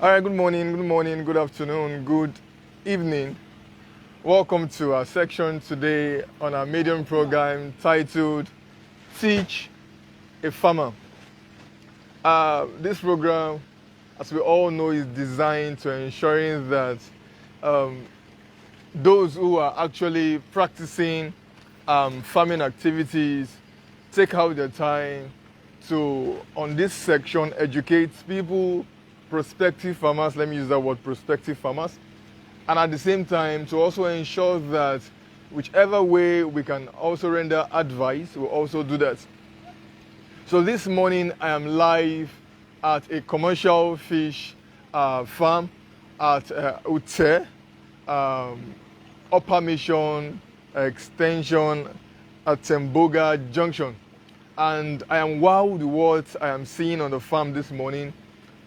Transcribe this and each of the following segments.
All right, good morning, good afternoon, good evening. Welcome to our section today on our medium program titled Teach a Farmer. This program, as we all know, is designed to ensuring that those who are actually practicing farming activities take out their time to, on this section, educate people, prospective farmers, let me use that word, prospective farmers, and at the same time to also ensure that whichever way we can also render advice, we'll also do that. So this morning I am live at a commercial fish farm at Ute, Upper Mission Extension at Temboga Junction. And I am wowed with what I am seeing on the farm this morning.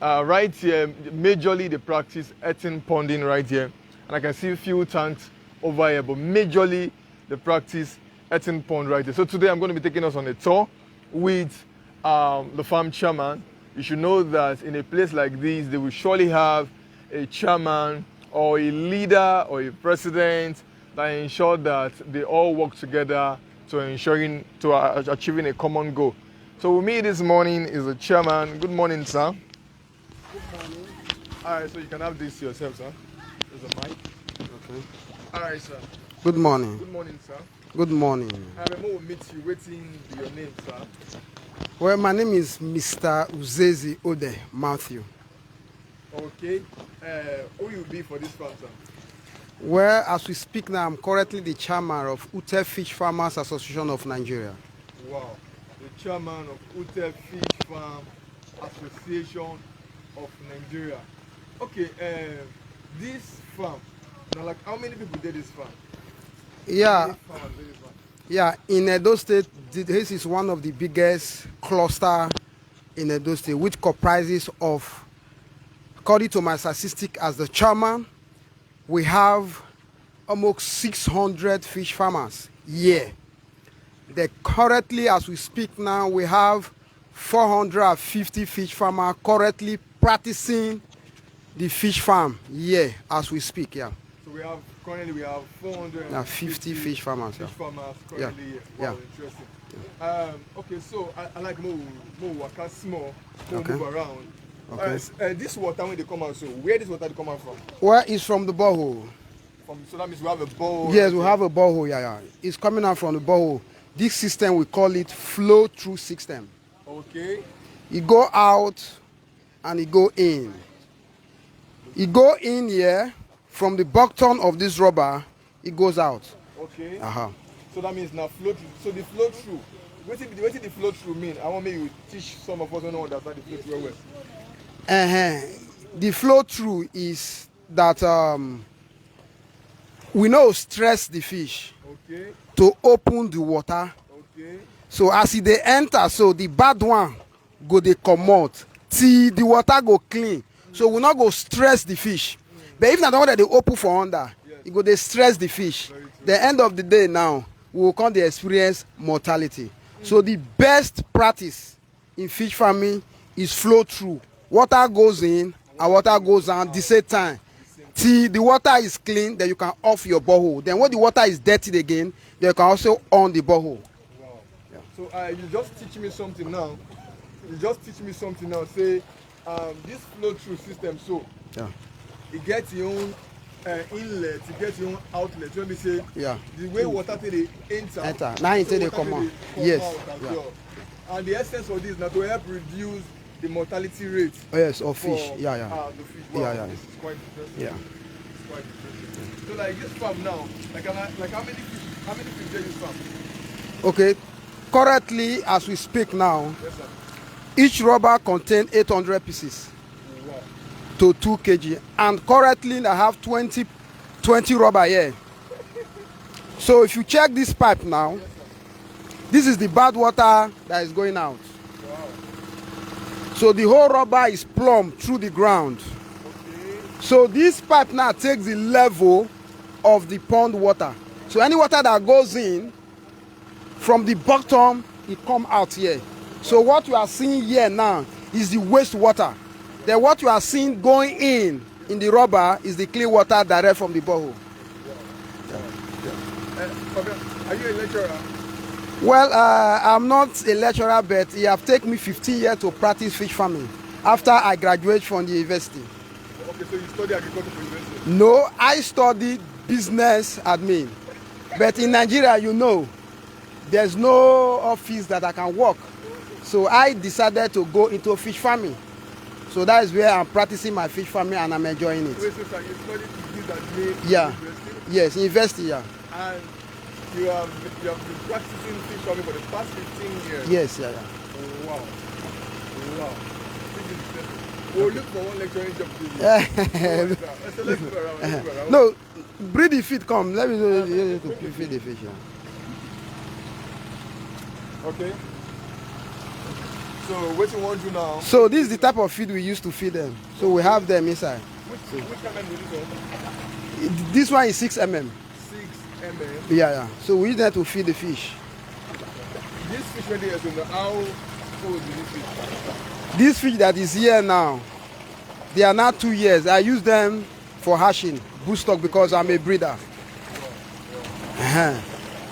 Right here, majorly they practice earthen ponding right here. And I can see a few tanks over here, but majorly they practice earthen pond right here. So today I'm going to be taking us on a tour with the farm chairman. You should know that in a place like this, they will surely have a chairman or a leader or a president that ensure that they all work together to achieving a common goal. So with me this morning is the chairman. Good morning, sir. Good morning. All right, so you can have this yourself, sir. There's a mic. Okay. All right, sir. Good morning. Good morning, sir. Good morning. I will meet you. Waiting for your name, sir. Well, my name is Mr. Uzezi Ode Matthew. Okay. Who you be for this farm, sir? Well, as we speak now, I'm currently the chairman of Ute Fish Farmers Association of Nigeria. Wow. The chairman of Ute Fish Farm Association of Nigeria. Okay. This farm. Now, like, how many people did this farm? Yeah, in Edo State, this is one of the biggest cluster in Edo State, which comprises of, according to my statistic as the chairman, we have almost 600 fish farmers here. Currently, as we speak now, we have 450 fish farmers currently practicing the fish farm here as we speak. Yeah. So currently we have 450 fish farmers. Fish farmers currently here. Wow, interesting. Yeah. Okay, so I like more waka small, more move around. Okay. This water when they come out, so where does water come out from? Where is from the borehole? So that means we have a borehole. Yes, we have a borehole. Yeah. It's coming out from the borehole. This system we call it flow-through system. Okay. It go out and it go in. It go in here from the bottom of this rubber. It goes out. Okay. So that means now flow through. So the flow through. What did the flow through mean? I want maybe you teach some of us who don't understand the flow through well. The flow through is that we know stress the fish to open the water. Okay. So as they enter, so the bad one go they come out till the water go clean. So we not go stress the fish. But if not the one that they open for under, it go they stress the fish. The end of the day now, we will come to experience mortality. So the best practice in fish farming is flow through. Water goes in and water goes out the same time. Till the water is clean, then you can off your borehole. Then when the water is dirty again, then you can also on the borehole. Wow. Yeah. So you just teach me something now. Say this flow through system. So it gets your own inlet, it gets your own outlet. Let me say the way water they enter. Now until they come out. Yes. Well. And the essence of this now to help reduce the mortality rate. Yes, of fish. The fish. Wow, this is quite interesting. Yeah. It's quite interesting. So like this farm now, like how many fish do you farm? Okay. Currently, as we speak now, each rubber contains 800 pieces to 2 kg. And currently, I have 20 rubber here. So if you check this pipe now, this is the bad water that is going out. So the whole rubber is plumbed through the ground. Okay. So this pipe now takes the level of the pond water. So any water that goes in from the bottom, it come out here. So what you are seeing here now is the wastewater Then what you are seeing going in the rubber is the clean water direct from the borehole. Are you a lecturer? Well, I'm not a lecturer, but it have taken me 15 years to practice fish farming after I graduated from the university. Okay, so you study agriculture for university? No, I studied business admin. But in Nigeria, you know, there's no office that I can work. So I decided to go into fish farming. So that is where I'm practicing my fish farming and I'm enjoying it. Wait, so sir, you studied business admin Yeah. in university? Yes, university, yeah. And you have been practicing fish farming for the past 15 years? Yes, yeah, yeah. Oh, wow. Wow. This is interesting. We'll look for one lecturing job to do. So let's go around. Let's go around. No, breed the feed come. Let me know to feed the fish. Yeah. Okay. So what you want to do now? So this is the type of feed we used to feed them. So we have them inside. Which mm is this one? This one is 6 mm. 6 mm. Yeah, yeah. So we use that to feed the fish. This fish right here, so how old is this fish? This fish that is here now, they are now 2 years. I use them for hatching, broodstock, because I'm a breeder.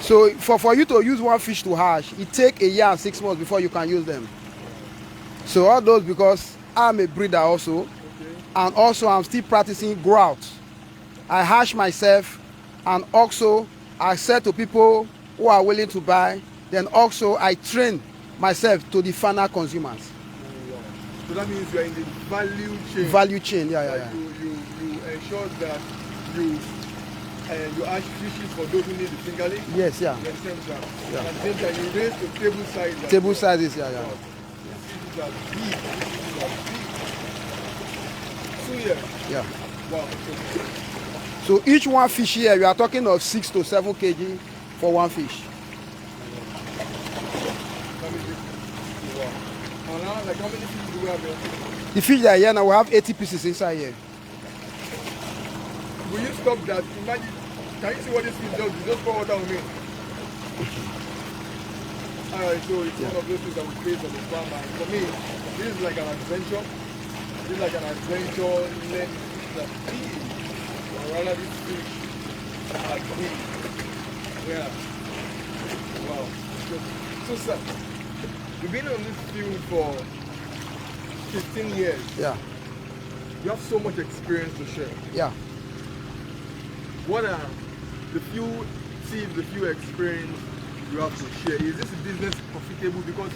So for you to use one fish to hatch, it takes a year and 6 months before you can use them. So all those because I'm a breeder also, Okay. and also I'm still practicing grow out. I hatch myself, and also I sell to people who are willing to buy. Then also I train myself to the final consumers. Oh, wow. So that means you are in the value chain. Value chain, yeah, yeah, yeah. You ensure that you hatch fishes for those who need the fingerling. Yes, yeah. You understand that? Yeah. And at the same time, you raise the table size. Table sizes, yeah, yeah. Wow. These are big. These are big. 2 years. Yeah. Wow. So each one fish here, we are talking of 6 to 7 kg for one fish. Wow. And now, like how many fishes do we have here? The fish that are here now, we have 80 pieces inside here. Will you stop that? Imagine, can you see what this fish does? You just pour water on it. Alright, so it's one of those things that we face on the farm. And for me, this is like an adventure. This is like an adventure. Learn that big. Or rather, this fish are big. Yeah. Wow. So, sir, you've been on this field for 15 years. Yeah, You have so much experience to share. yeah. What are the few tips, the few experience you have to share? Is this business profitable? Because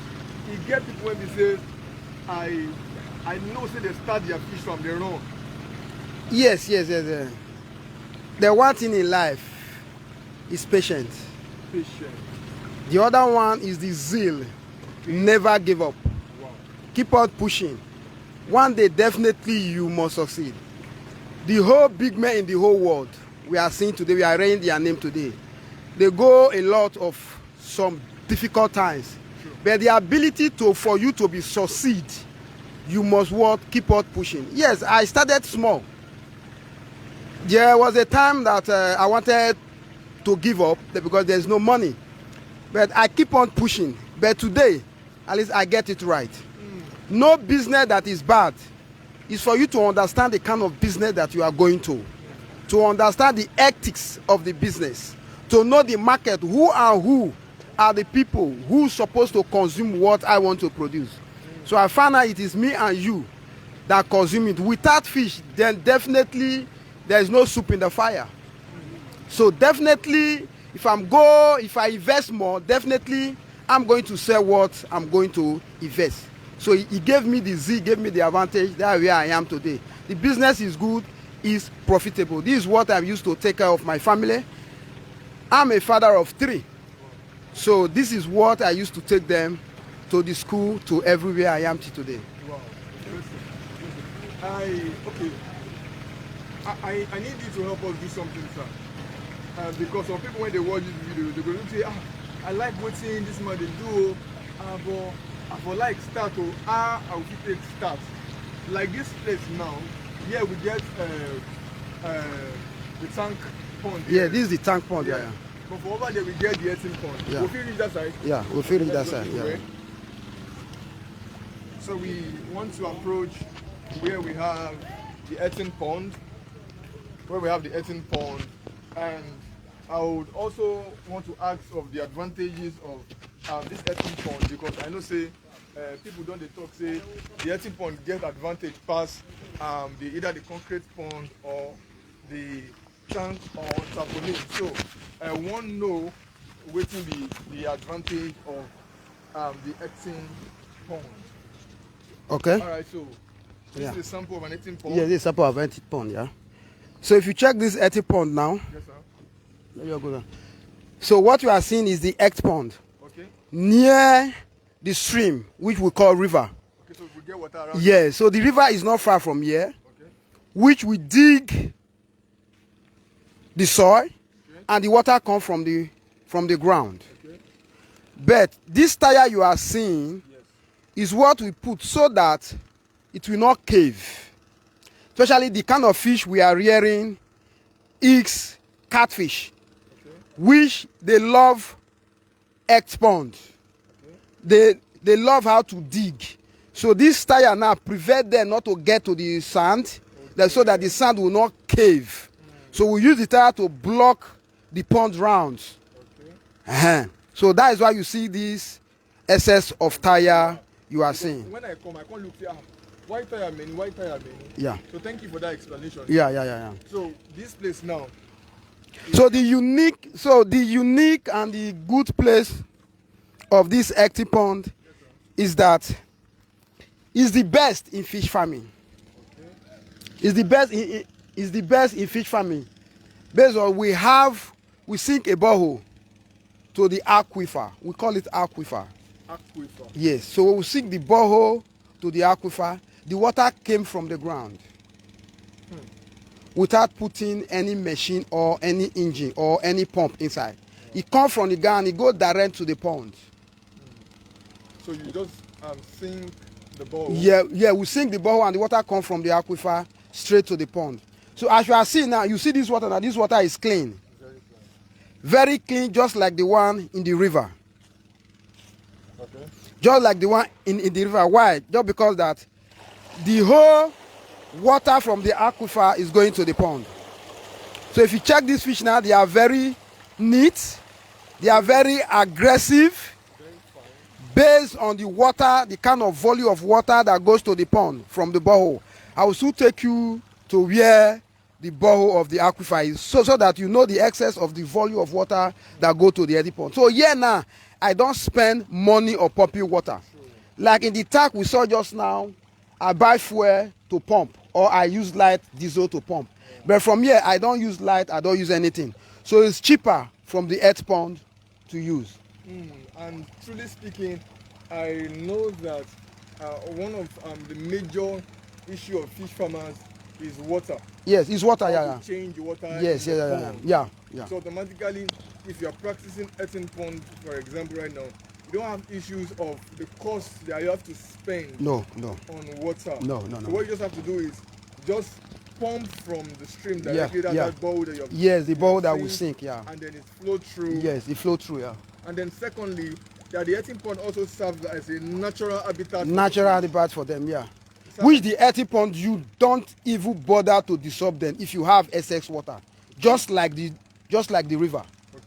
you get people when they say, I know say they start their fish from their own. Yes. The one thing in life is patience. Patient. The other one is the zeal. Never give up. Wow. Keep on pushing. One day, definitely you must succeed. The whole big men in the whole world we are seeing today, we are reading their name today. They go a lot of some difficult times. Sure. But the ability for you to be succeed, you must keep on pushing. Yes, I started small. There was a time that I wanted to give up because there's no money. But I keep on pushing. But today, at least I get it right. No business that is bad. It's for you to understand the kind of business that you are going to understand the ethics of the business, to know the market, who are the people who supposed to consume what I want to produce. So I found out it is me and you that consume it. Without fish, then definitely there is no soup in the fire. So definitely, if I invest more, definitely I'm going to sell what I'm going to invest. So he gave me the Z, gave me the advantage. That's where I am today. The business is good, is profitable. This is what I'm used to take care of my family. I'm a father of 3. So this is what I used to take them to the school, to everywhere I am today. Wow. Okay. I need you to help us do something, sir. Because some people when they watch this video, they're going to say, I like watching this man they do, but I for like start or I will take start. Like this place now, here we get the tank pond. Yeah, this is the tank pond. Yeah. But for over there we get the eating pond. Yeah. We'll reach that side. Yeah, we'll reach that side. Yeah. So we want to approach where we have the earthen pond, and I would also want to ask of the advantages of this earthen pond, because I know say people don't they talk say the earthen pond get advantage past either the concrete pond or the tank or tarpaulin. So I want to know wetin be the advantage of the earthen pond. Okay. All right, so this is a sample of an earthen pond. Yeah, this is a sample of earthen pond, yeah. So if you check this earthen pond now, Yes, sir. let me go down. So what you are seeing is the earth pond Okay. near the stream, which we call river. Okay, so we get water around. Yeah, so the river is not far from here, Okay. which we dig the soil, Okay. and the water comes from the ground. Okay. But this tire you are seeing Yes. is what we put so that it will not cave. Especially the kind of fish we are rearing is catfish, Okay. which they love earth pond. Okay. They love how to dig. So this tire now prevent them not to get to the sand, so that the sand will not cave. So we use the tire to block the pond rounds. Okay. So that is why you see this excess of tire you are seeing. When I can't look here. White tire many. Yeah. So thank you for that explanation. Yeah. So this place now. So the unique and the good place of this earthy pond is that it's the best in fish farming. Okay. It's the best in fish farming. Based on we sink a borehole to the aquifer. We call it aquifer. Aquifer. Yes. So we sink the borehole to the aquifer. The water came from the ground without putting any machine or any engine or any pump inside. It comes from the ground. It goes direct to the pond. So you just sink the ball. Yeah. We sink the borehole and the water comes from the aquifer straight to the pond. So as you are seeing now, you see this water now. This water is clean. Very clean, just like the one in the river. Okay. Just like the one in the river. Why? Just because that the whole water from the aquifer is going to the pond. So if you check these fish now, they are very neat. They are very aggressive. Based on the water, the kind of volume of water that goes to the pond from the borehole. I will soon take you to where the borehole of the aquifer is, so that you know the excess of the volume of water that go to the eddy pond. So here now, I don't spend money on pumping water. Like in the tank we saw just now, I buy fuel to pump, or I use light diesel to pump. But from here, I don't use light, I don't use anything. So it's cheaper from the earth pond to use. And truly speaking, I know that one of the major issue of fish farmers is water. Yes, it's water, How yeah. to change water. Yes, in the pond. yeah. So automatically, if you are practicing earthen pond, for example, right now, you don't have issues of the cost that you have to spend No. on water. No. So what you just have to do is just pump from the stream directly that bowl that you're. Yes, the bowl that will sink, yeah. And then it flow through. Yes, it flow through, yeah. And then secondly, that the earthen pond also serves as a natural habitat. Natural habitat for them, yeah. Which the earthy pond, you don't even bother to disturb them if you have excess water. Just like the river.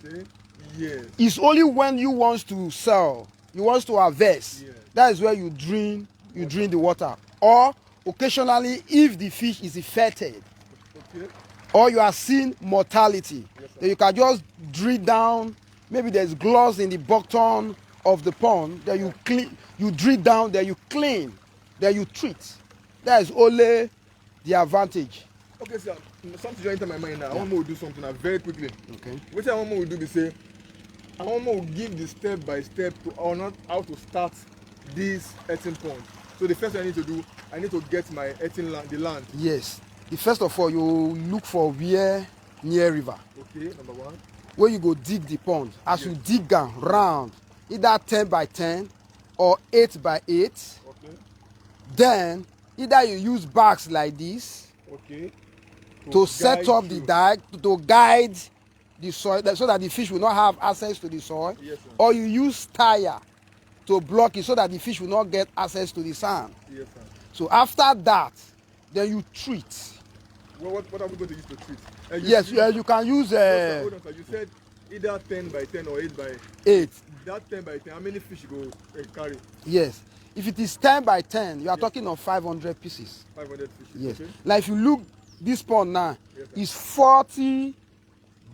Okay. Yes. It's only when you want to sell, you want to harvest. Yes. That is where you drain the water. Or occasionally, if the fish is infected, Okay. or you are seeing mortality, then you can just drill down. Maybe there's glass in the bottom of the pond. Then you clean, you drill down, then you clean, then you treat. That is only the advantage. Okay, sir. Something just enter my mind now. I want to do something now very quickly. Okay. What I want to do is say, I want to give the step by step to or not how to start this earthen pond. So the first thing I need to do, I need to get my earthen land, the land. Yes. The first of all, you look for where near river. Okay, number one. Where you go dig the pond. As you dig down round, either 10 by 10 or 8 by 8. Okay. Then either you use bags like this Okay. to set up the dike, to guide the soil, so that the fish will not have access to the soil. Yes, sir. Or you use tire to block it so that the fish will not get access to the sand. Yes, sir. So after that, then you treat. What are we going to use to treat? Yes, you can use hold on, sir. You said either 10 by 10 or 8 by 8. That 10 by 10, how many fish you go carry? Yes. If it is 10 by 10, you are talking of 500 pieces. 500 fishes. Yes. Okay. Like if you look, this pond now Yes, is 40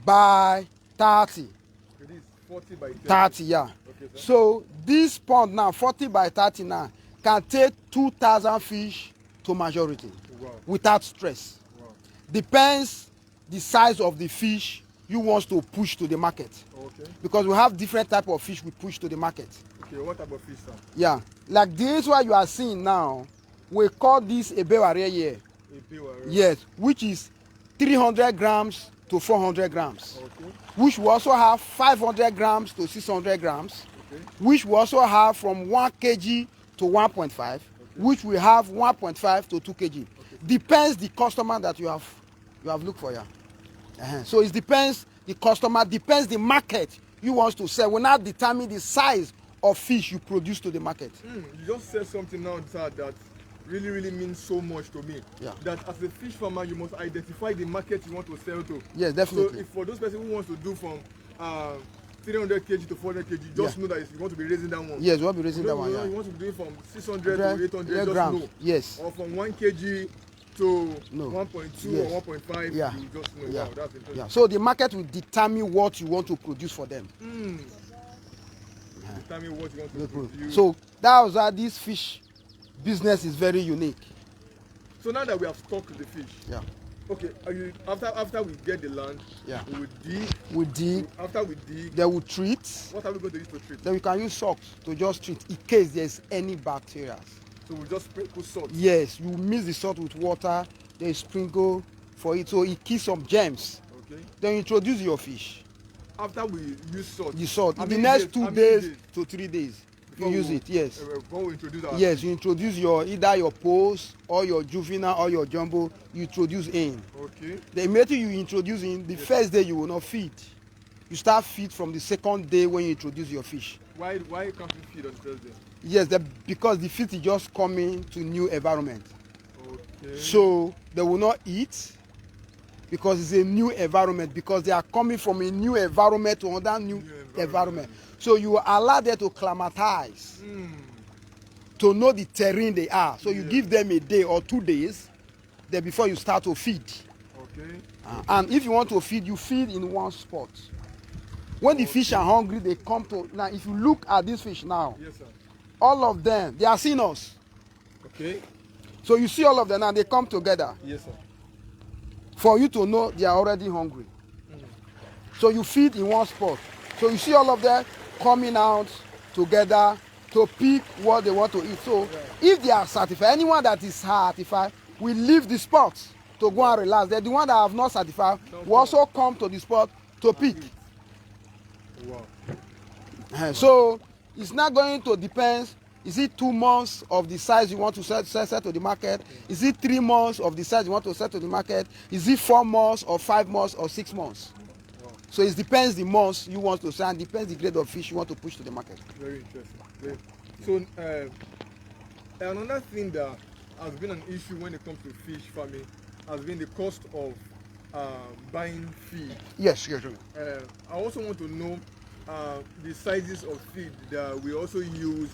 by 30. It is 40 by 10. 30, yeah. Okay, sir. So this pond now, 40 by 30 now, can take 2,000 fish to majority. Wow. Without stress. Wow. Depends the size of the fish you want to push to the market. Okay. Because we have different type of fish we push to the market. Okay, what type of fish, sir? Yeah. Like this one you are seeing now, we call this a beware here. A bill, Yes, which is 300 grams to 400 grams. Okay. Which we also have 500 grams to 600 grams. Okay. Which we also have from 1 kg to 1.5. Okay. Which we have 1.5 to 2 kg. Okay. Depends the customer that you have looked for. Yeah. So it depends the customer, depends the market you want to sell. Will not determine the size of fish you produce to the market. You just said something now, sir, that really means so much to me. Yeah. That as a fish farmer, you must identify the market you want to sell to. Yes, definitely. So if for those person who wants to do from 300 kg to 400 kg, just know that you want to be raising that one. Yes, you want to be raising that one. You want to be doing from 600 to 800, just grams. know. Yes. Or from 1 kg to No. 1.2 Yes. or 1.5, Yeah. you just know. Yeah. Wow, that's interesting. Yeah. So the market will determine what you want to produce for them. Determine what you want to produce. So that was why this fish business is very unique. So now that we have stocked the fish, Yeah. okay, after we get the land, Yeah. we will dig. We dig, After we dig, then we treat, what are we going to use to treat? then we can use salt to just treat in case there's any bacteria. So we just put salt. Yes, you mix the salt with water, then you sprinkle for it so it kills some germs. Okay. Then you introduce your fish. After we use salt. The salt. How In the many next days- how 2 many days days to 3 days, you before use we- it. Yes. Before we introduce our Yes, you introduce either your post or your juvenile or your jumbo. You introduce in. Okay. The immediately you introduce in, the first day you will not feed. You start feed from the second day when you introduce your fish. Why can't we feed on the first day? Yes, because the fish is just coming to new environment. Okay. So they will not eat because it's a new environment, because they are coming from a new environment to another new environment. So you allow them to climatize, to know the terrain they are. So you give them a day or 2 days then before you start to feed. Okay. And if you want to feed, you feed in one spot. When the fish are hungry, they come to. Now, if you look at this fish now, Yes, sir. all of them, they are seeing us. Okay. So you see all of them now, they come together Yes, sir. for you to know they are already hungry. So you feed in one spot. So you see all of them coming out together to pick what they want to eat. So if they are certified, anyone that is certified will leave the spot to go and relax. Then the one that have not certified will also come to the spot to pick. Wow. So it's not going to depend. Is it 2 months of the size you want to sell to the market? Is it 3 months of the size you want to sell to the market? Is it 4 months or 5 months or 6 months? Wow. So it depends the months you want to sell, and depends the grade of fish you want to push to the market. Very interesting. So another thing that has been an issue when it comes to fish farming has been the cost of buying feed. Yes. I also want to know the sizes of feed that we also use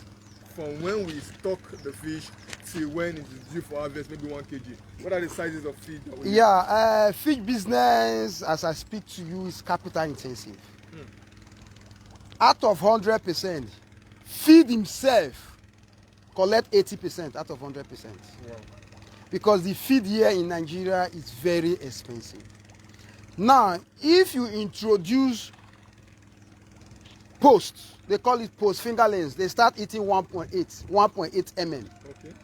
from when we stock the fish till when it is due for harvest, maybe 1 kg. What are the sizes of feed that we use? Fish business, as I speak to you, is capital intensive. Out of 100%, feed himself collect 80% out of 100%. Wow. Because the feed here in Nigeria is very expensive. Now, if you introduce post, they call it post fingerlings, they start eating 1.8 mm. Okay.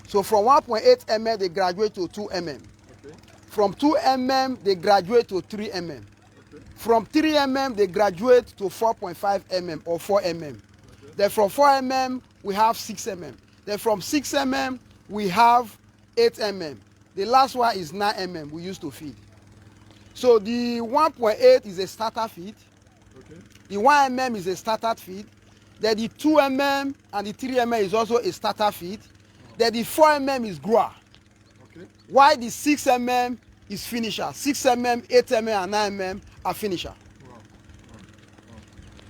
So from 1.8 mm, they graduate to 2 mm. Okay. From 2 mm, they graduate to 3 mm. Okay. From 3 mm, they graduate to 4.5 mm or 4 mm. Okay. Then from 4 mm, we have 6 mm. Then from 6 mm, we have 8 mm. The last one is 9 mm we used to feed. So the 1.8 is a starter feed. Okay. The 1 mm is a starter feed. Then the 2 mm and the 3 mm is also a starter feed. Then the 4 mm is grower. Okay. While the 6 mm is finisher. 6 mm, 8 mm, and 9 mm are finisher. Wow.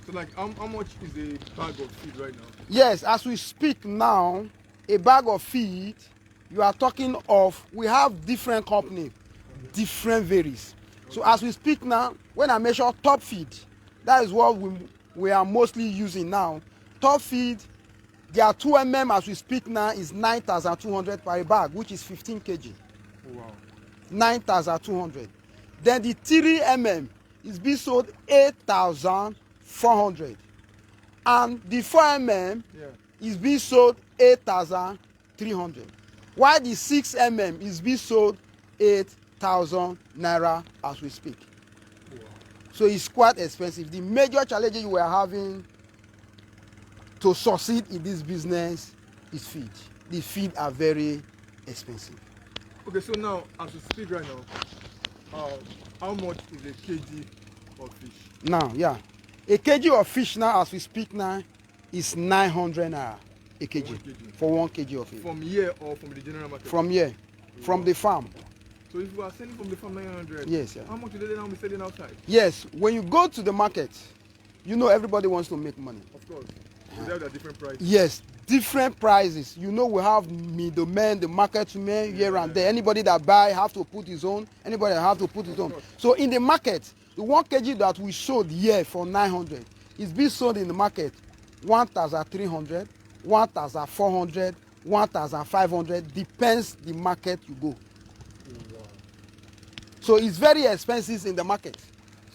So like how much is a bag of feed right now? Yes, as we speak now, a bag of feed, you are talking of, we have different company, different varies. So as we speak now, when I measure top feed, that is what we are mostly using now. Top feed, their 2 mm as we speak now is 9,200 per bag, which is 15 kg. Wow. 9,200. Then the 3 mm is being sold 8,400. And the 4 mm is being sold 8,300. While the 6 mm is being sold 8,000 naira as we speak. Wow. So it's quite expensive. The major challenges you are having to succeed in this business is feed. The feed are very expensive. Okay, so now as we speak right now, how much is a kg of fish? Now, yeah. A kg of fish now as we speak now is 900 naira a kg. For 1 kg of fish. From here or from the general market? From here. From the farm. So if you are selling from the farm 900, yes, yeah. How much do they now be selling outside? Yes, when you go to the market, you know everybody wants to make money. Of course. So they have their different prices. Yes, different prices. You know we have middlemen, the marketmen here and there. Anybody that buy have to put his own. Anybody have to put his own. So in the market, the 1 kg that we sold here for 900 is being sold in the market 1,300, 1,400, 1,500. Depends the market you go. Wow. So it's very expensive in the market.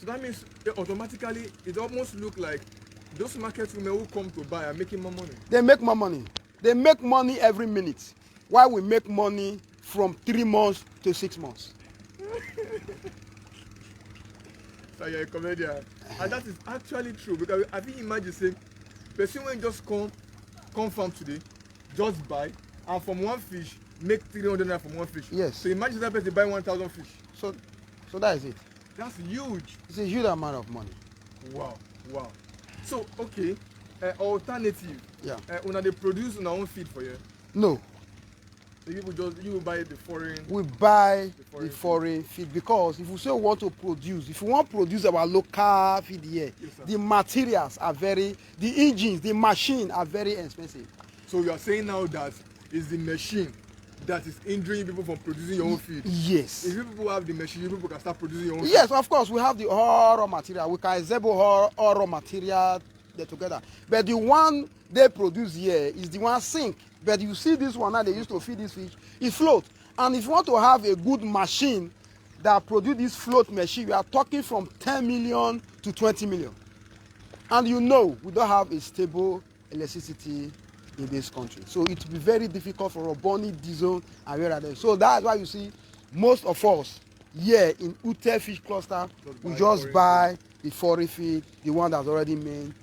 So that means automatically it almost look like those market women who come to buy are making more money. They make more money. They make money every minute. While we make money from 3 months to 6 months. So you're a comedian. And that is actually true because I think imagine saying person when just come farm today, just buy, and from one fish make 300 naira from one fish. Yes. So imagine that person buy 1,000 fish. So that is it. That's huge. It's a huge amount of money. Wow. So okay, alternative. Yeah. Una they produce una own feed for you. No. So you will buy the foreign. We buy the foreign feed because if we say we want to produce, if we want to produce our local feed here, yes, the materials are the engines, the machine are very expensive. So you are saying now that it's the machine that is hindering people from producing your own feed? Yes. If you people have the machine, you people can start producing your own feed? Yes, of course, we have the all raw material. We can assemble all raw material together. But the one they produce here is the one sink. But you see this one now they used to feed this fish, it float. And if you want to have a good machine that produce this float machine, we are talking from 10 million to 20 million. And you know, we don't have a stable electricity in this country. So it will be very difficult for burning diesel and where are they. So that's why you see most of us here in Ute Fish Cluster, we just buy the foreign feed, the one that's already made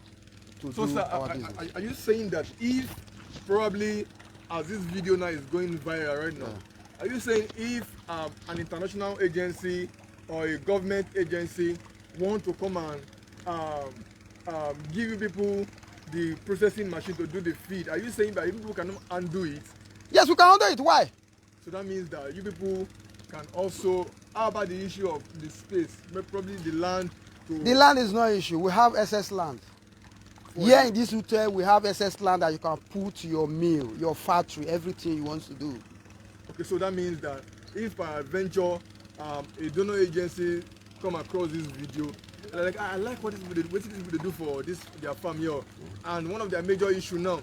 to do sir, our business. Are you saying that if probably as this video now is going viral right now, are you saying if an international agency or a government agency want to come and give you people the processing machine to do the feed, are you saying that you people cannot undo it? Yes, we can undo it. Why? So that means that you people can also, how about the issue of the space, probably the land? The land is no issue. We have excess land. Here in this hotel, we have excess land that you can put your mill, your factory, everything you want to do. Okay, so that means that if by adventure a donor agency come across this video, like I like what these people do for their farm here, and one of their major issue now,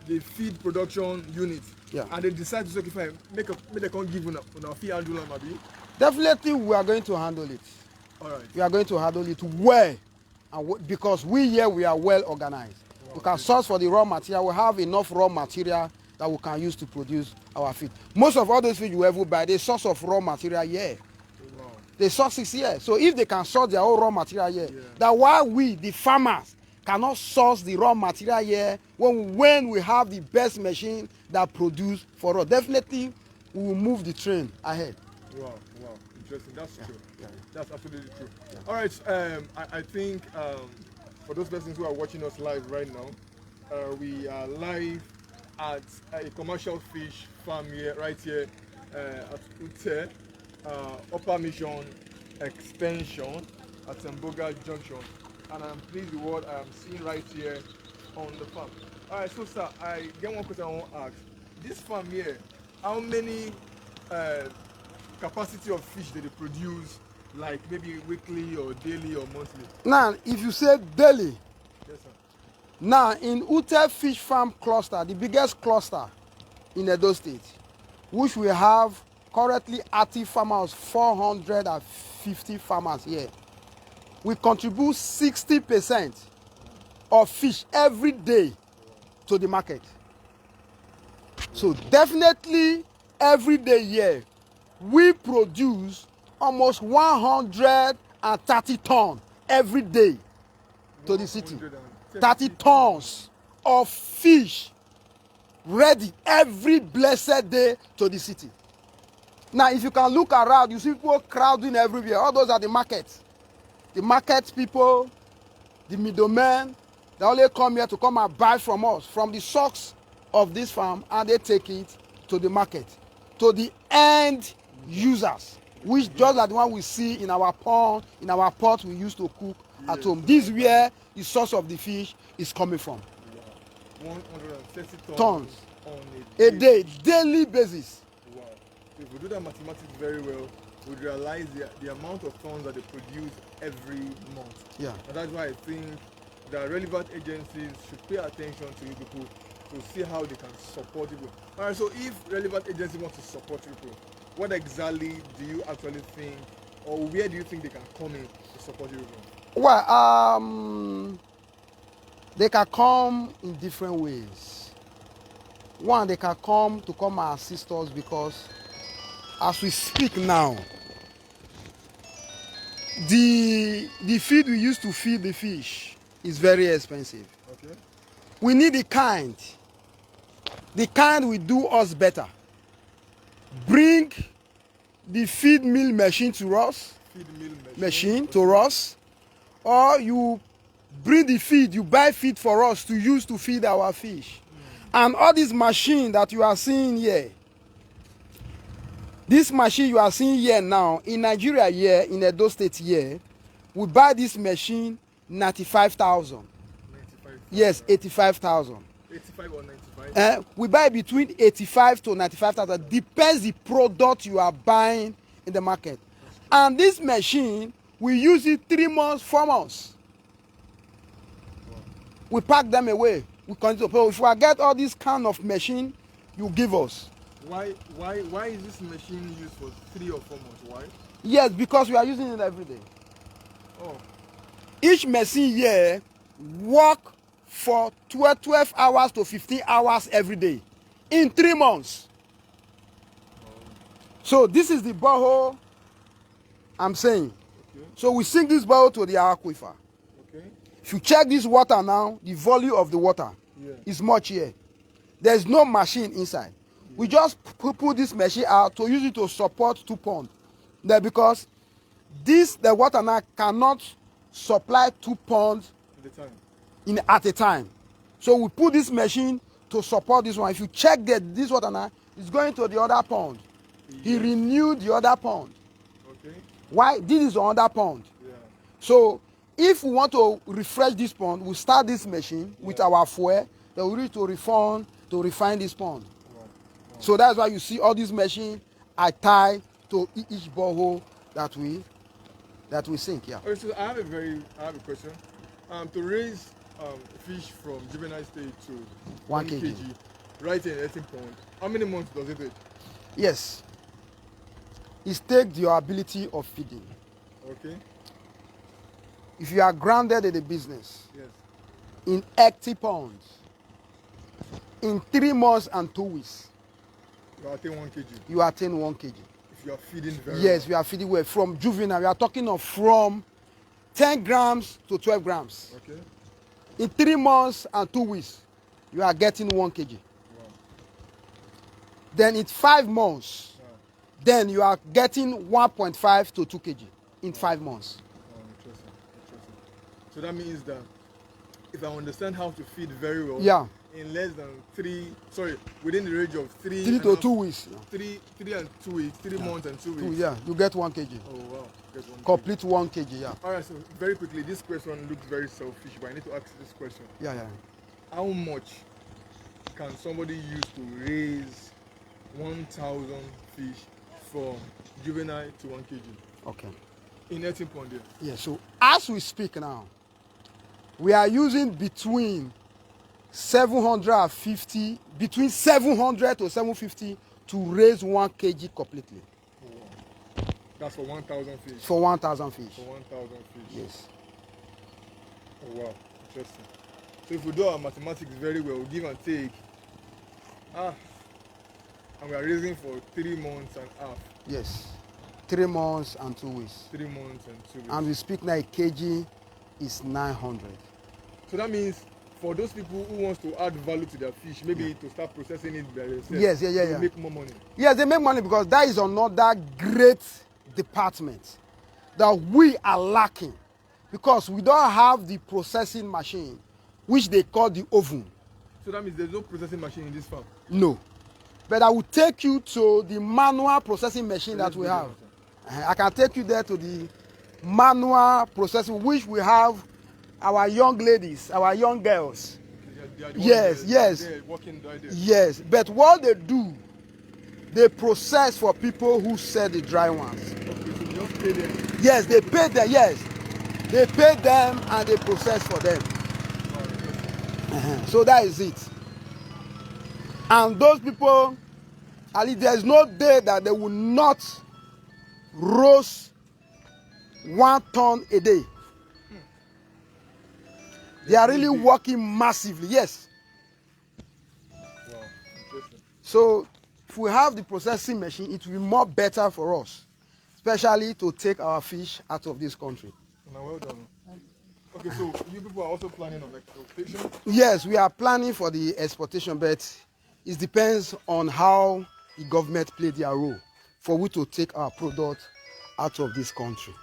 the feed production unit, and they decide to sacrifice, make they can't give on our feed handle maybe. Definitely, we are going to handle it. All right. We are going to handle it well, and because we are well organized. Wow. We can source for the raw material. We have enough raw material that we can use to produce our feed. Most of all those feed you ever buy, the source of raw material here. Wow. They source it here. So if they can source their own raw material here, that why we, the farmers, cannot source the raw material here when we have the best machine that produce for us. Definitely, we will move the train ahead. Wow, interesting. That's true. Yeah. That's absolutely true. Yeah. All right, I think for those persons who are watching us live right now, we are live at a commercial fish farm here, right here at Ute, Upper Mission Extension at Temboga Junction. And I'm pleased with what I'm seeing right here on the farm. Alright, so sir, I get one question I want to ask. This farm here, how many capacity of fish do they produce, like maybe weekly or daily or monthly? Now, if you say daily, Yes, sir. now in Ute Fish Farm Cluster, the biggest cluster in Edo State, which we have currently active farmers, 450 farmers here. We contribute 60% of fish every day to the market. So definitely every day here, we produce almost 130 tons every day to the city. 30 tons of fish ready every blessed day to the city. Now, if you can look around, you see people crowding everywhere. All those are the markets. The market people, the middlemen, they only come here to come and buy from us, from the source of this farm, and they take it to the market, to the end users, which just like the one we see in our pond, in our pot we used to cook at home. This is where the source of the fish is coming from. 130 Tons on a day, daily basis. Wow. If we do that mathematics very well, we realize the amount of tons that they produce every month. Yeah. And that's why I think the relevant agencies should pay attention to you people to see how they can support people. Alright, so if relevant agencies want to support people, what exactly do you actually think, or where do you think they can come in to support you people? Well, they can come in different ways. One, they can come and assist us because as we speak now, the feed we used to feed the fish is very expensive. Okay. We need the kind will do us better. Bring the feed mill machine to us, or you bring the feed, you buy feed for us to use to feed our fish. And all these machine that you are seeing here, this machine you are seeing here now, in Nigeria here, in Edo State here, we buy this machine 95,000. 95,000. Yes, 85,000. 85 or 95? We buy between 85 to 95,000. Depends the product you are buying in the market. And this machine, we use it 3 months, 4 months. Wow. We pack them away. We continue. So if we get all this kind of machine, you give us. Why is this machine used for 3 or 4 months? Why? Yes, because we are using it every day. Oh. Each machine here work for 12 hours to 15 hours every day in 3 months. Oh. So this is the borehole I'm saying. Okay. So we sink this borehole to the aquifer. Okay. If you check this water now, the volume of the water is much here. There's no machine inside. We just put this machine out to use it to support 2 ponds. Then because the water now cannot supply 2 ponds at a time. So we put this machine to support this one. If you check this water now, it's going to the other pond. Yes. He renewed the other pond. Okay. Why? This is another pond. Yeah. So if we want to refresh this pond, we start this machine with our fuel. Then we need to refine this pond. Wow. Wow. So that's why you see all these machines are tied to each borehole that we sink. Yeah. Okay, so I have a question. To raise fish from juvenile stage to 1 kg, right in an 18 pond, how many months does it take? Yes. It takes your ability of feeding. Okay. If you are grounded in the business, yes, in 80 ponds, in 3 months and 2 weeks, you attain 1 kg. You attain 1 kg. If you are feeding very yes, well. we are feeding well. From juvenile, we are talking of from 10 grams to 12 grams. Okay. In 3 months and 2 weeks, you are getting 1 kg. Wow. Then in 5 months, then you are getting 1.5 to 2 kg in 5 months. Oh, interesting. So that means that if I understand how to feed very well, in less than within the range of 3 to 2 weeks. 3 and 2 weeks, 3 months and 2 weeks. Yeah, you get 1 kg. Oh wow, get 1 Complete 1 kg, yeah. Alright, so very quickly, this question looks very selfish, but I need to ask this question. Yeah. How much can somebody use to raise 1,000 fish from juvenile to 1 kg? Okay. In 18 pound. Yeah, so as we speak now, we are using between 700 to 750 to raise 1 kg completely. Oh, wow. That's for 1,000 fish? For 1,000 fish. For 1,000 fish? Yes. Oh wow, interesting. So if we do our mathematics very well, give and take, and we are raising for 3 months and a half. Yes. 3 months and 2 weeks. 3 months and 2 weeks. And we speak now, a kg is 900. So that means for those people who wants to add value to their fish, maybe to start processing it by themselves, Yes, to make more money. Yes, they make money because that is another great department that we are lacking, because we don't have the processing machine, which they call the oven. So that means there's no processing machine in this farm? No. But I will take you to the manual processing machine that we have. I can take you there to the manual processing, which we have our young ladies, our young girls. Okay, yes. They're working right there. Yes, but what they do, they process for people who sell the dry ones. Okay, so you just pay them? Yes, they pay them, yes. They pay them and they process for them. So that is it. And those people, at least there's no day that they will not roast 1 ton a day. They are really working massively, yes. Wow, interesting. So if we have the processing machine, it will be more better for us, especially to take our fish out of this country. Now, well done. Okay, so you people are also planning on exportation? Yes, we are planning for the exportation, but it depends on how the government play their role for we to take our product out of this country.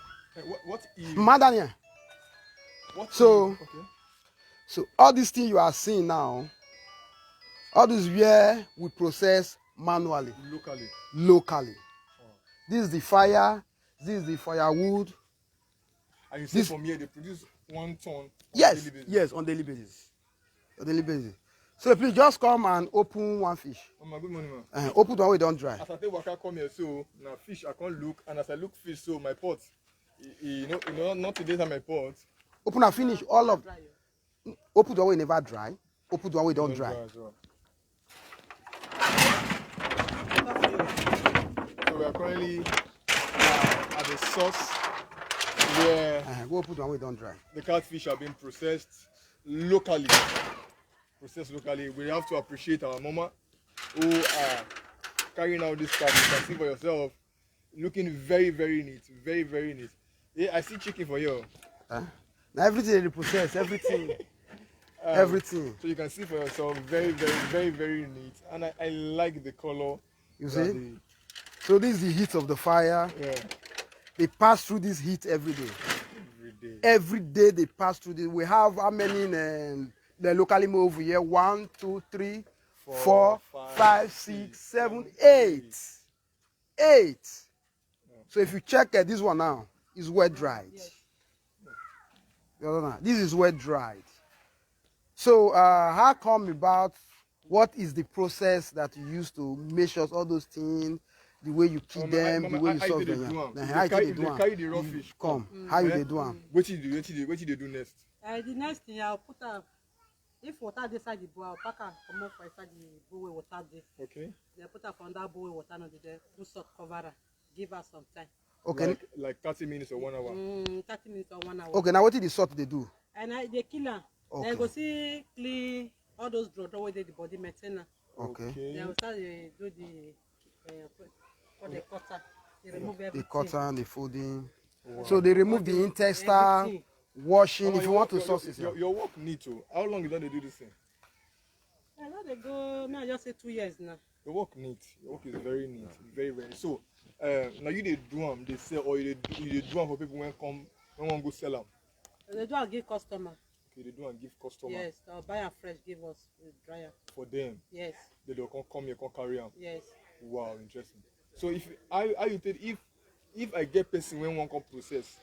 What is? Madania. So all these things you are seeing now, all this where we process manually. Locally. Oh. This is the fire. This is the firewood. And you say from here they produce 1 ton on daily basis? Yes, on daily basis. On daily basis. So please just come and open 1 fish. Oh my good morning, man. Open the one we don't dry. As I take waka come here, so now fish I can't look, and as I look fish, so my pot, you know, not today time my pot. Open and finish all of. Open the one we never dry. Open the one we don't dry. So we are currently at the source where go open the one we don't dry. The catfish are being processed locally. We have to appreciate our mama who are carrying out this catfish. You can see for yourself, looking very, very neat, very, very neat. Yeah, I see chicken for you. Now everything they process, everything. Everything. So you can see for yourself, very, very, very, very neat. And I like the color. You see? So this is the heat of the fire. Yeah. They pass through this heat every day. Every day they pass through this. We have how many in the locally move here? 1, 2, 3, 4, 5, 6, 7, 8. 8. So if you check this one now, it's wet dried. This is wet dried. So how come about what is the process that you use to measure all those things, the way you keep them, the way you solve them? How you carry the raw fish? Come. How you they do them? What you do next? The next thing I'll put if water inside the bowl, I'll pack and come up inside the bowl with water there. Okay. Then put her on that bowl with water on there, put salt cover her, give her some time. Okay. Like 30 minutes or 1 hour? 30 minutes or 1 hour. Okay, now what did the salt they do? And they kill her. Okay. Then go see clean all those blood where the body maintain her. Okay. Then we'll start do the cutter. They remove everything. The cutter and the folding. Wow. So they remove the intestine, washing, if you want to sauce it. Your work need to. How long you done they do this thing? I know they go, I just say 2 years now. Your work neat. Your work is very neat. Very, very. So, now you they do them, they sell, or you they do them for people when one go sell them? They do I give customer. Okay, they do and give customer. Yes, they'll buy and fresh, give us with dryer. For them. Yes. They don't come here, come carry them. Yes. Wow, interesting. So if you take if I get person when one come process,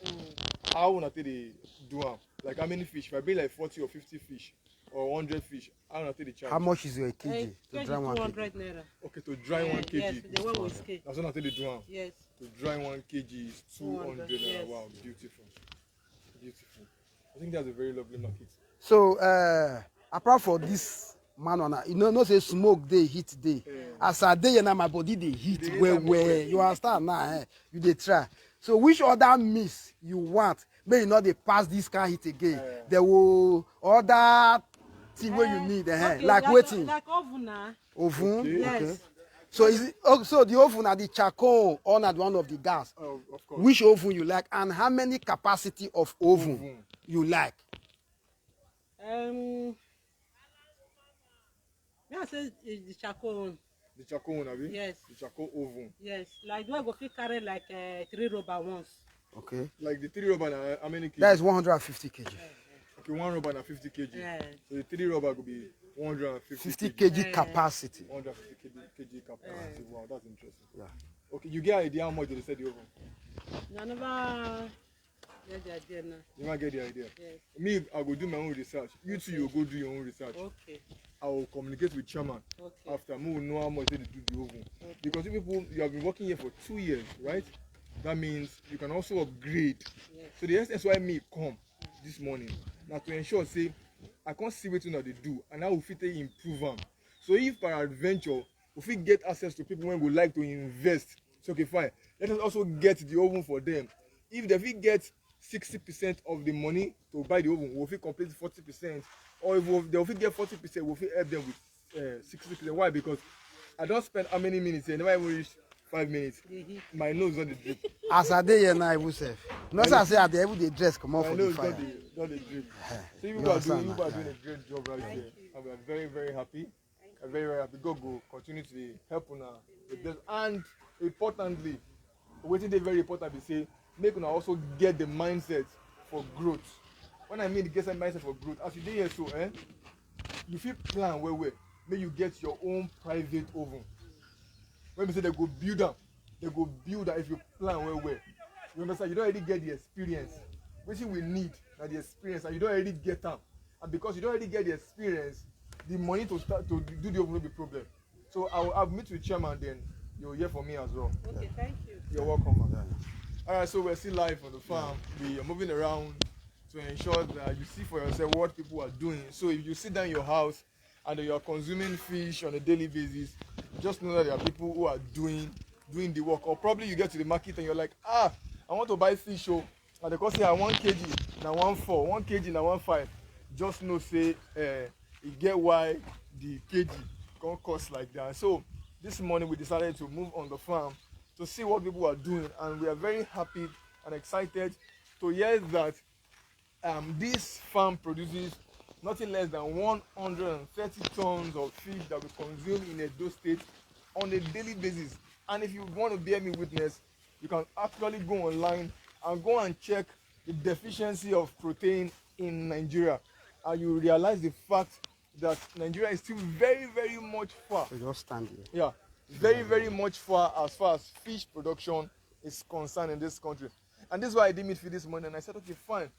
how wanna take the do am? Like how many fish? If I bring like 40 or 50 fish or 100 fish, how wanna take the charge? How much is your kg? To Kg dry 1 kg? 200 naira. Okay, to dry 1 kg. Yes, the one with scale. That's what I take the do am. Yes. To dry 1 kg is 200 naira. Yes. Wow, beautiful. Beautiful. I think that's a very lovely market. So apart from this man on you know say smoke dey heat dey. As I dey here now my body dey heat well well. You understand now? You dey try. So which other miss you want? May you not dey pass this kind heat again. There will other thing wey you need. Okay, like wetin? Like oven now. Oven. Okay. Yes. Okay. So is it so the oven na the charcoal or na the one of the gas? Oh, of course. Which oven you like and how many capacity of oven you like? May I say the charcoal one? The charcoal one, abi? Yes. The charcoal oven. Yes. Like do I go fit carry like 3 rubber once? Okay. Like the 3 rubber na how many kg? That is 150 kg. Okay, 1 rubber na 50 kg. Yeah. So the 3 rubber could be 150 50 kg. kg capacity. 150 kg capacity. Wow, that's interesting. Yeah. Okay, you get idea how much they said the oven? I never get the idea now. You might get the idea. Yes. Me, I go do my own research. You too, you go do your own research. Okay. I will communicate with chairman Okay. after. Me will know how much they do the oven. Because you people, you have been working here for 2 years, right? That means you can also upgrade. Yes. So the essence why me come this morning now to ensure say I can't see what they do and I will fit improve them. So if by adventure if we get access to people when we like to invest, so okay fine. Let us also get the oven for them. If they fit get 60% of the money to buy the oven, we'll fit complete 40%. Or if they will get 40%, we'll fit help them with 60%. Why? Because I don't spend how many minutes here, never even reach 5 minutes. My nose on the drip. As I dey here now, even self. Not say I say I dey every day dress come out My for the nose fire. not the drip. So you You people are understand doing now, a great job right there. And we are very, very happy. I'm very, very happy. Go continue to help una with this. And importantly, waiting there very important be say make una also get the mindset for growth. When I mean get the mindset for growth, as you dey here so you fit plan well. Make you get your own private oven. When we say they go build them if you plan well. You understand? You don't already get the experience. Which we need the experience, and you don't already get them. And because you don't already get the experience, the money to start to do the oven will be problem. So I'll meet with chairman, then you'll hear from me as well. Okay, thank you. You're welcome, man. All right, so we're still live on the farm. We are moving around to ensure that you see for yourself what people are doing. So if you sit down in your house and you are consuming fish on a daily basis, just know that there are people who are doing the work. Or probably you get to the market and you're like, I want to buy fish, and they can say 1 kg, now 1.4, 1 kg, now 1.5. Just know say you get why the kg can cost like that. So this morning we decided to move on the farm to see what people are doing, and we are very happy and excited to hear that this farm produces nothing less than 130 tons of fish that we consume in Edo State on a daily basis. And if you want to bear me witness, you can actually go online and go and check the deficiency of protein in Nigeria, and you realize the fact that Nigeria is still very, very much far. So just stand here. Yeah, very, very much far as fish production is concerned in this country. And this is why I did meet for this morning, and I said, okay, fine.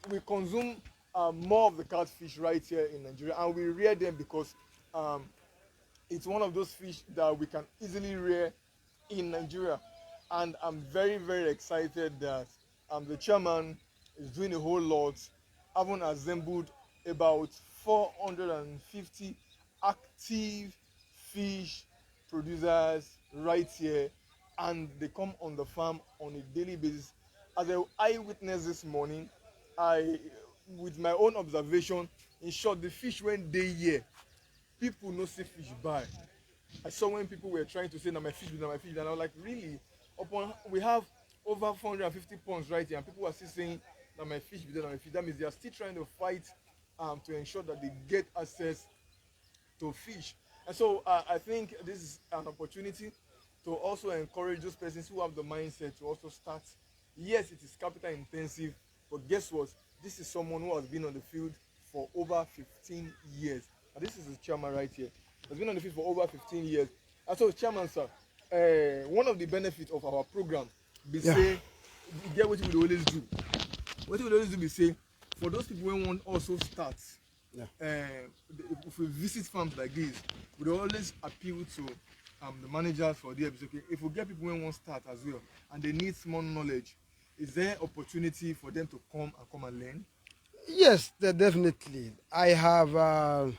We consume more of the catfish right here in Nigeria, and we rear them because it's one of those fish that we can easily rear in Nigeria. And I'm very, very excited that the chairman is doing a whole lot, having assembled about 450 active fish producers right here, and they come on the farm on a daily basis. As an eyewitness this morning, with my own observation, in short, the fish when they here, people no see fish buy. I saw when people were trying to say, "Na my fish, and I was like, really? We have over 450 pounds right here, and people are still saying, "Na my fish, na my fish." That means they are still trying to fight to ensure that they get access to fish. And so I think this is an opportunity to also encourage those persons who have the mindset to also start. Yes, it is capital intensive, but guess what? This is someone who has been on the field for over 15 years. And this is the chairman right here. Has been on the field for over 15 years. And so, chairman, sir, one of the benefits of our program, be Yeah. say, get what we always do. What we always do, be say, for those people who want also start, Yeah. if we visit farms like this, we always appeal to the managers for the episode. Okay, if we get people who want to start as well and they need small knowledge, is there opportunity for them to come and learn? Yes, definitely. I have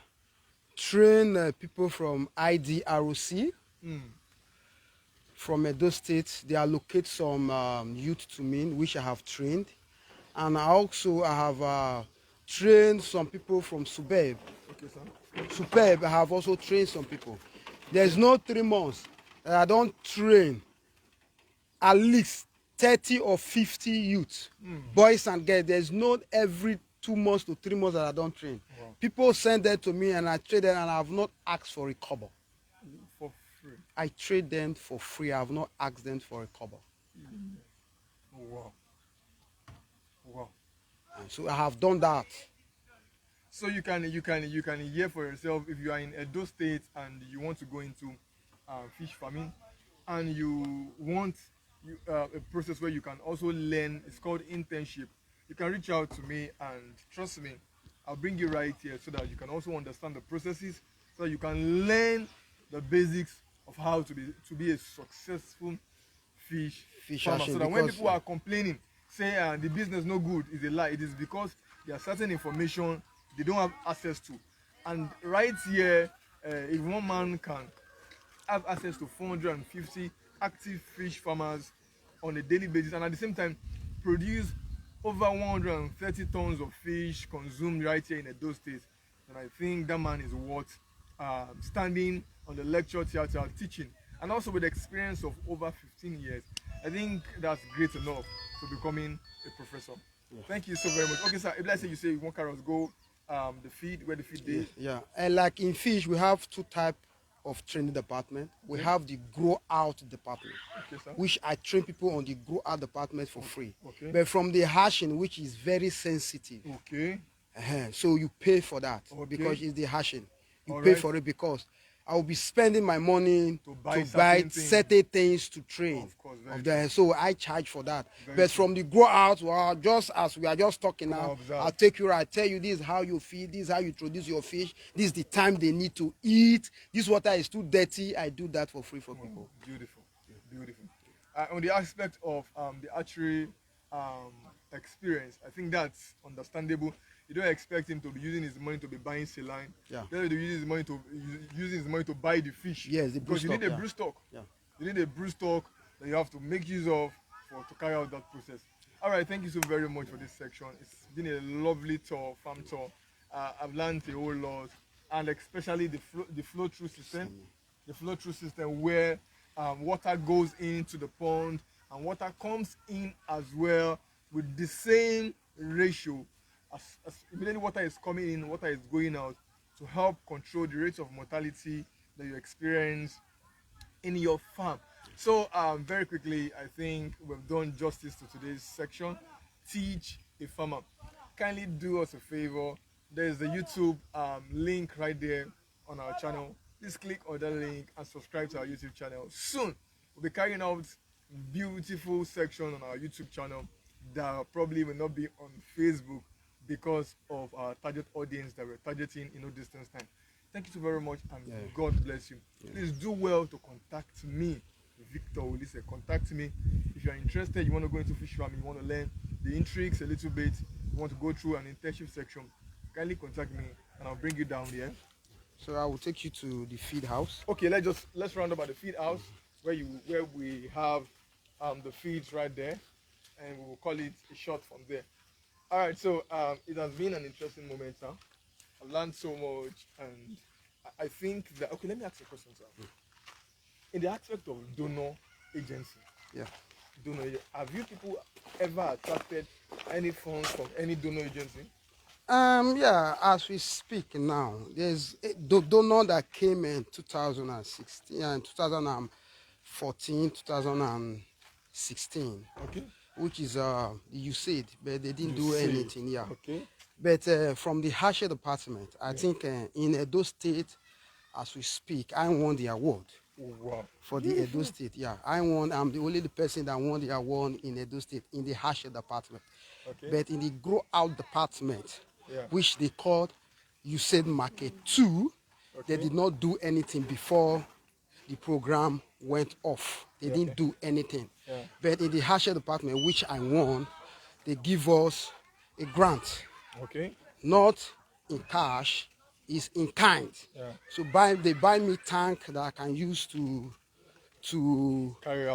trained people from IDROC from Edo State. They allocate some youth to me, which I have trained. And I have trained some people from Superb. Okay, sir. Superb, I have also trained some people. There's no 3 months that I don't train at least 30 or 50 youth, boys and girls. There's not every 2 months to 3 months that I don't train. Wow. People send that to me and I trade them and I have not asked for a kobo. For free. I trade them for free. I have not asked them for a kobo. Oh, wow. Wow. So I have done that. So you can hear for yourself if you are in Edo State and you want to go into fish farming and you want a process where you can also learn. It's called internship. You can reach out to me and trust me, I'll bring you right here so that you can also understand the processes, so that you can learn the basics of how to be a successful fish farmer. So that when people are complaining, say the business no good, is a lie. It is because there are certain information they don't have access to. And right here, if one man can have access to 450 active fish farmers on a daily basis and at the same time produce over 130 tons of fish consumed right here in Edo State, then I think that man is worth standing on the lecture theatre teaching. And also with the experience of over 15 years, I think that's great enough to becoming a professor. Yeah. Thank you so very much. Okay, sir, if let's say you say you want carrots, go the feed, where the feed is. Yeah, and like in fish, we have 2 types of training department. We have the grow out department, which I train people on the grow out department for free. But from the hashing, which is very sensitive, so you pay for that because it's the hashing. You pay for it because I will be spending my money to buy certain things to train. Of course, so I charge for that. But from the grow out, well, just as we are just talking now, I'll take you right. Tell you this is how you feed, this is how you introduce your fish, this is the time they need to eat, this water is too dirty. I do that for free for people. Beautiful, beautiful. On the aspect of the archery experience, I think that's understandable. You don't expect him to be using his money to be buying saline. Yeah. You don't use his money to buy the fish. Yes, because you need a brood stock. Yeah. You need a brood stock that you have to make use of to carry out that process. All right, thank you so very much for this section. It's been a lovely tour, farm tour. I've learned a whole lot, and especially the flow through system. The flow through system where water goes into the pond and water comes in as well with the same ratio. As immediately water is coming in, water is going out, to help control the rates of mortality that you experience in your farm. So very quickly, I think we've done justice to today's section. Teach a farmer. Kindly do us a favor. There's the YouTube link right there on our channel. Please click on that link and subscribe to our YouTube channel. Soon we'll be carrying out beautiful section on our YouTube channel that probably will not be on Facebook because of our target audience that we're targeting in no distance time. Thank you so very much, and God bless you. Please do well to contact me, Victor Ulisse. Contact me if you're interested. You want to go into fish farming, you want to learn the intrigues a little bit, you want to go through an internship section. Kindly contact me, and I'll bring you down there. So I will take you to the feed house. Okay, let's round up at the feed house where we have the feeds right there, and we will call it a shot from there. All right, so it has been an interesting moment, huh? I've learned so much, and I think that, okay, let me ask you a question, sir. In the aspect of donor agency, have you people ever attracted any funds from any donor agency? Yeah, as we speak now, there's a donor that came in 2016 and 2014, 2016. Okay. which is the USAID, but they didn't do USAID. anything. Yeah. Okay. But from the Harsher department, I think in Edo State, as we speak, I won the award. Wow. For the Edo State, yeah. I'm the only person that won the award in Edo State in the Harsher department. Okay. But in the Grow Out department, Yeah. which they called USAID Market 2, they Okay. did not do anything before the program went off. They didn't do anything. Yeah. But in the Harsher department, which I won, they give us a grant, Okay. not in cash, it's in kind. Yeah. So they buy me tank that I can use to Carry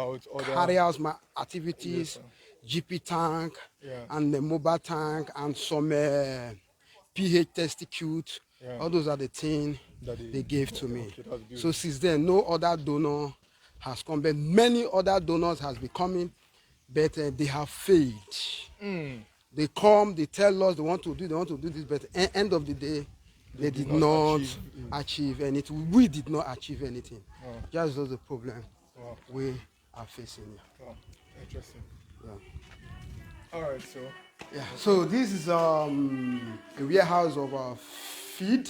out my activities, Yes, GP tank, Yeah. and the mobile tank, and some pH test kit. Yeah. All those are the things That they gave to me. Okay, that's So beautiful. since then, no other donor has come, but many other donors has been coming, but they have failed. They come, they tell us they want to do this, but at the end of the day, they did not achieve anything. We did not achieve anything. Oh. Just was the problem Wow. we are facing here. Wow. Interesting. Yeah. All right, so Yeah. So this is a warehouse of feed.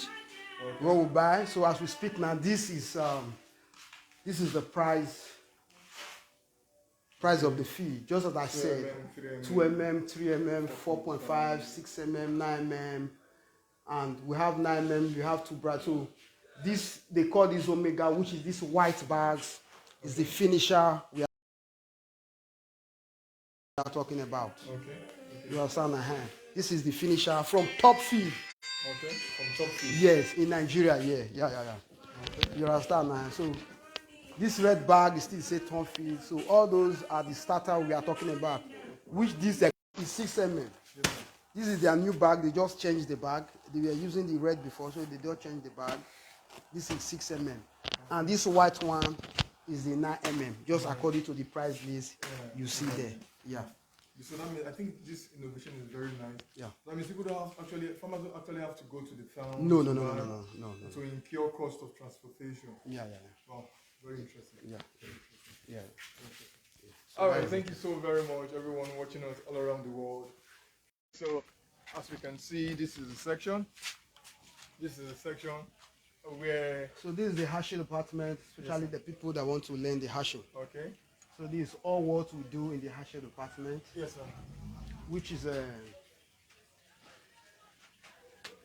What we buy. So as we speak now, this is the price of the feed. Just as I said, 2 mm, 3 mm, 4.5, 6 mm, 9 mm, and we have 9 mm. We have 2 bright. So this they call this omega, which is this white bags, is the finisher we are talking about. okay. You understand? This is the finisher from top feed. Okay. From top feed. Yes, in Nigeria, yeah. Okay. You understand now? So this red bag is still say top feed. So all those are the starter we are talking about, which this is 6 mm. This is their new bag. They just changed the bag. They were using the red before, so they don't change the bag. This is 6 mm. And this white one is the 9 mm, just according to the price list you see there. Yeah. So that means I think this innovation is very nice. Yeah. That means people don't have farmers don't actually have to go to the farm. No. To incur cost of transportation. Yeah. Wow, very interesting. Yeah. All right, thank you so very much, everyone watching us all around the world. So, as we can see, this is a section. This is a section where. So this is the hashing department, especially the people that want to learn the hashing. Okay. So this is all what we do in the hashing department. Yes, sir. Which is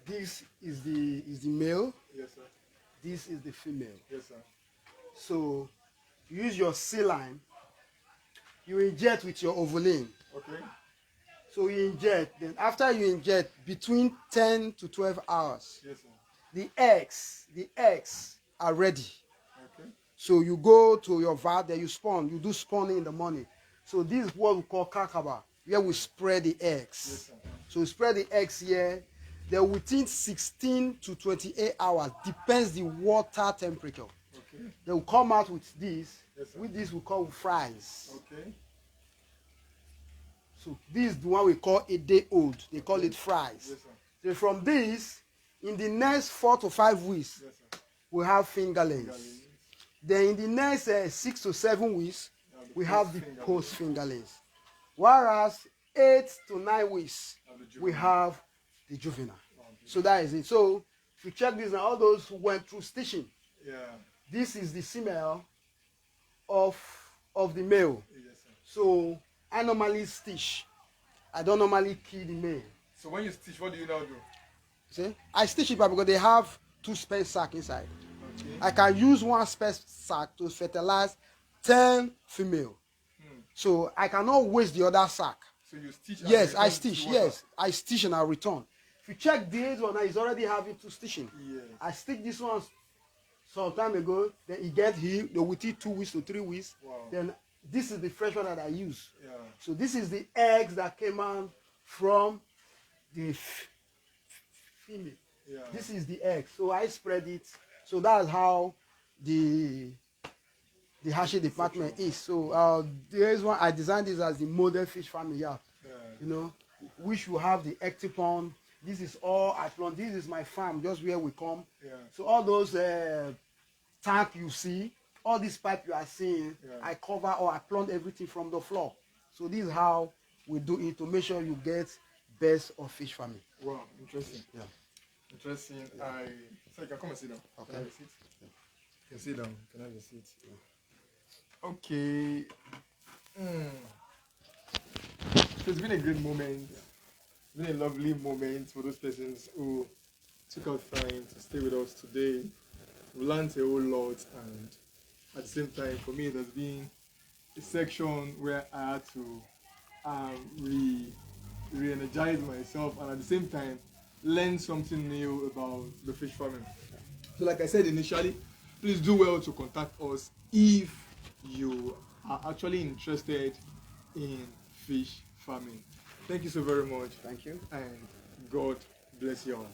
this is the male. Yes, sir. This is the female. Yes, sir. So you use your saline. You inject with your Ovalin. Okay. So you inject. Then after you inject, between 10 to 12 hours, Yes, sir. the eggs are ready. Okay. So you go to your vat, then you spawn. You do spawning in the morning. So this is what we call kakaba, where we spread the eggs. Yes, sir. So we spread the eggs here. Then within 16 to 28 hours, depends the water temperature. Okay. They will come out with this. Yes, sir. With this we call fries. Okay. So this is the one we call a day old. They call it fries. Yes, sir. So from this, in the next 4 to 5 weeks, Yes, sir. we have fingerlings. Then in the next 6 to 7 weeks, we have the post fingerlings. Whereas 8 to 9 weeks, we have the juvenile. So that is it. So if you check this now, all those who went through stitching, Yeah. this is the female of the male. Yes, sir. So I normally stitch. I don't normally kill the male. So when you stitch, what do you now do? See? I stitch it back because they have 2 spare sack inside. Okay. I can use 1 spare sack to fertilize 10 female. So I cannot waste the other sack. So you stitch. Yes, I stitch. Yes, I stitch and I return. If you check this one, it's already having 2 stitching. Yes. I stitch this one some time ago. Then it get healed. Within 2 weeks to 3 weeks. Wow. Then this is the fresh one that I use. Yeah. So this is the eggs that came out from the female. Yeah. This is the egg. So I spread it. So that's how the hatching department is. So there is one, I designed this as the model fish farm here. Yeah. You know, which will have the ectopon. This is all I plant. This is my farm, just where we come. Yeah. So all those tank you see, all this pipe you are seeing, Yeah. I cover or I plant everything from the floor. So this is how we do it to make sure you get best of fish farming. Wow, interesting. Yeah. Interesting. So you can come and sit down. Okay. Can I have a seat? You can sit down. Can I have a seat? Okay. So it's been a great moment. It's been a lovely moment for those persons who took out time to stay with us today. We learned a whole lot, and at the same time, for me, there's been a section where I had to re-energize myself, and at the same time, learn something new about the fish farming. So, like I said initially, please do well to contact us if you are actually interested in fish farming. Thank you so very much. Thank you. And God bless you all.